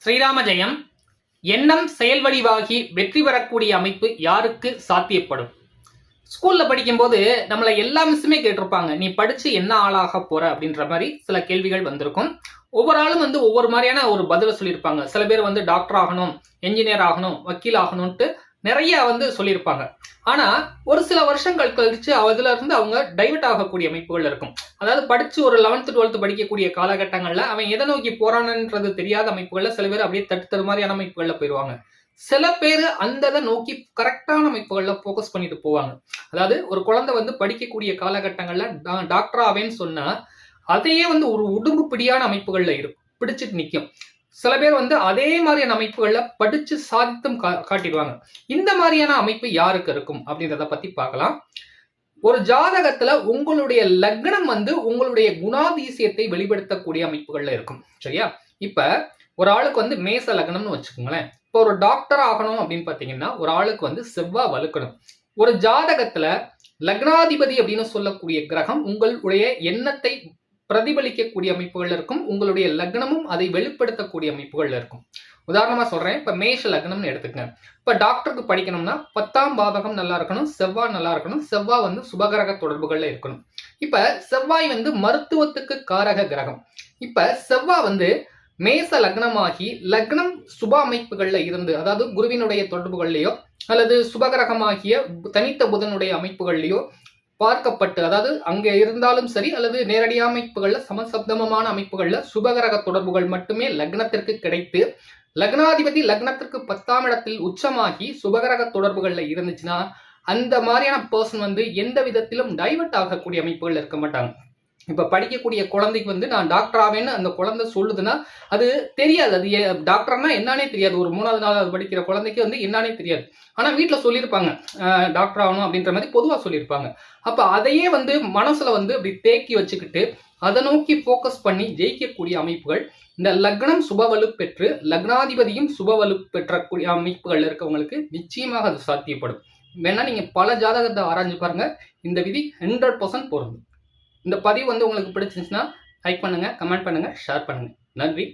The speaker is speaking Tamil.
ஸ்ரீராம ஜெயம். எண்ணம் செயல்வடிவாகி வெற்றி பெறக்கூடிய அமைப்பு யாருக்கு சாத்தியப்படும்? ஸ்கூல்ல படிக்கும்போது நம்மளை எல்லா மிஸ்ஸுமே கேட்டிருப்பாங்க, நீ படிச்சு என்ன ஆளாக போற அப்படின்ற மாதிரி சில கேள்விகள் வந்திருக்கும். ஒவ்வொரு ஆளும் ஒவ்வொரு மாதிரியான ஒரு பதில சொல்லியிருப்பாங்க. சில பேர் டாக்டர் ஆகணும், என்ஜினியர் ஆகணும், வக்கீல் ஆகணும்ட்டு நிறைய சொல்லியிருப்பாங்க. ஆனா ஒரு சில வருஷங்கள் கழிச்சு அதுல இருந்து அவங்க டைவர்ட் ஆகக்கூடிய அமைப்புகள் இருக்கும். அதாவது படிச்சு ஒரு 11th 12th படிக்கக்கூடிய காலகட்டங்கள்ல அவன் எதை நோக்கி போறான்ன்றது தெரியாத அமைப்புகள்ல சில பேர் அப்படியே தட்டு மாதிரியான அமைப்புகள்ல போயிடுவாங்க. சில பேர் அந்த நோக்கி கரெக்டான அமைப்புகள்ல போக்கஸ் பண்ணிட்டு போவாங்க. அதாவது ஒரு குழந்தை படிக்கக்கூடிய காலகட்டங்கள்ல டாக்டர் ஆவேன்னு சொன்னா அதையே ஒரு உடும்பு பிடியான அமைப்புகள்ல இருக்கும், பிடிச்சிட்டு நிற்கும். சில பேர் அதே மாதிரியான அமைப்புகள்ல படிச்சு சாதித்தும் காட்டிடுவாங்க. இந்த மாதிரியான அமைப்பு யாருக்கு இருக்கும் அப்படின்றத பத்தி பார்க்கலாம். ஒரு ஜாதகத்துல உங்களுடைய லக்னம் உங்களுடைய குணாதிசயத்தை வெளிப்படுத்தக்கூடிய அமைப்புகள்ல இருக்கும். சரியா? இப்ப ஒரு ஆளுக்கு மேச லக்னம்னு வச்சுக்கோங்களேன். இப்போ ஒரு டாக்டர் ஆகணும் அப்படின்னு பாத்தீங்கன்னா ஒரு ஆளுக்கு செவ்வாய் வலுக்கணும். ஒரு ஜாதகத்துல லக்னாதிபதி அப்படின்னு சொல்லக்கூடிய கிரகம் உங்களுடைய எண்ணத்தை பிரதிபலிக்கக்கூடிய அமைப்புகள் இருக்கும். உங்களுடைய லக்னமும் அதை வெளிப்படுத்தக்கூடிய அமைப்புகள் இருக்கும். உதாரணமா சொல்றேன், இப்ப மேஷ லக்னம்னு எடுத்துக்கங்க. இப்ப டாக்டருக்கு படிக்கணும்னா 10ஆம் பாவகம் நல்லா இருக்கணும், செவ்வாய் நல்லா இருக்கணும். செவ்வாய் சுபகிரக தொடர்புகள்ல இருக்கணும். இப்ப செவ்வாய் மருத்துவத்துக்கு காரக கிரகம். இப்ப செவ்வாய் மேச லக்னமாகி லக்னம் சுப அமைப்புகள்ல இருந்து, அதாவது குருவினுடைய தொடர்புகள்லயோ அல்லது சுபகிரகமாகிய தனித்த புதனுடைய அமைப்புகள்லயோ பார்க்கப்பட்டு, அதாவது அங்க இருந்தாலும் சரி அல்லது நேரடி அமைப்புகள்ல சமசப்தமமான அமைப்புகள்ல சுபகிரக தொடர்புகள் மட்டுமே லக்னத்திற்கு கிடைத்து லக்னாதிபதி லக்னத்திற்கு 10ஆம் இடத்தில் உச்சமாகி சுபகிரக தொடர்புகள்ல இருந்துச்சுன்னா அந்த மாதிரியான பர்சன் எந்த விதத்திலும் டைவர்ட் ஆகக்கூடிய அமைப்புகள் இருக்க மாட்டாங்க. இப்ப படிக்கக்கூடிய குழந்தைக்கு நான் டாக்டர் ஆவேன்னு அந்த குழந்தை சொல்லுதுன்னா அது தெரியாது. அது டாக்டர்னா என்னன்னே தெரியாது. ஒரு 3வது 4வது படிக்கிற குழந்தைக்கு என்னன்னே தெரியாது. ஆனா வீட்டுல சொல்லியிருப்பாங்க டாக்டர் ஆகணும் அப்படின்ற மாதிரி பொதுவா சொல்லியிருப்பாங்க. அப்ப அதையே மனசுல அப்படி தேக்கி வச்சுக்கிட்டு அதை நோக்கி போக்கஸ் பண்ணி ஜெயிக்கக்கூடிய அமைப்புகள் இந்த லக்னம் சுபவலு பெற்று லக்னாதிபதியும் சுபவலு பெற்றக்கூடிய அமைப்புகள் இருக்கவங்களுக்கு நிச்சயமாக அது சாத்தியப்படும். வேணா நீங்க பல ஜாதகத்தை ஆராய்ஞ்சு பாருங்க. இந்த விதி 100% பொருந்தும். இந்த பதிவு உங்களுக்கு பிடிச்சிருந்துச்சுன்னா லைக் பண்ணுங்க, கமெண்ட் பண்ணுங்க, ஷேர் பண்ணுங்க. நன்றி.